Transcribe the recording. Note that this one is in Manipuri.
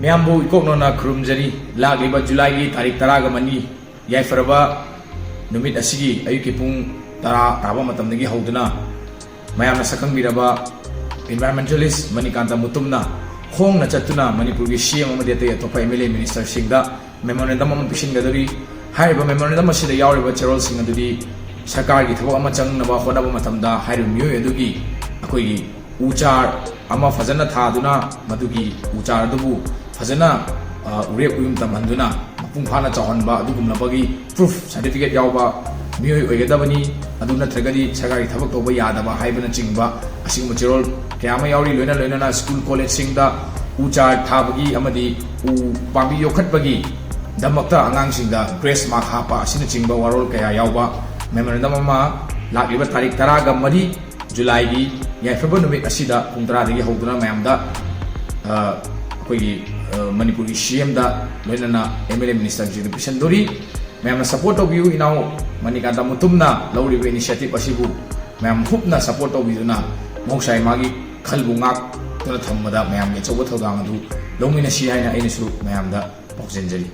Mayambu ikoknona khurumjari lagliba July gi tarik 10 ga mani yaifraba numit asigi ayuki pung 10 taba matamdagi hauduna mayamna sakangbiraba environmentalist Manikanta Mutumna khongna chatuna Manipur gi CM amade te atopa MLA minister singda memorandum am pishingadari haiba memorandum asida yawriba cherol sing adudi sarkar gi thabak ama changnaba honaba matamda hairu myoy adugi akoi uchar ama fazana thaduna madugi uchar adubu fazana urep uyum tamhanduna mapung phana chahonba adugumnabagi proof certificate yawba myoy oigadabani aduna thragadi sarkar gi thabak toba yadaba haibana chingba asigma cherol kayama yawri loina school college singda uchar thabagi amadi u pambi yokhatbagi damakta angang singda grace mark hapa asina chingba warol kaya yawba memorandum ama lakliba tarik 10 ga mari July gi yaifraba numit asida pung 10 dagi hauduna mayamda akoigi Manipur gi CM da loinana MLA minister ji represent dori mayamna support of you inau Manikanta Mutumna lawriba initiative asibu mayam hupna support of you na mongsai magi khalbu ngak tuna thamada mayam ge chobo thodang adu longmina si haina ainasu mayamda pokjenjari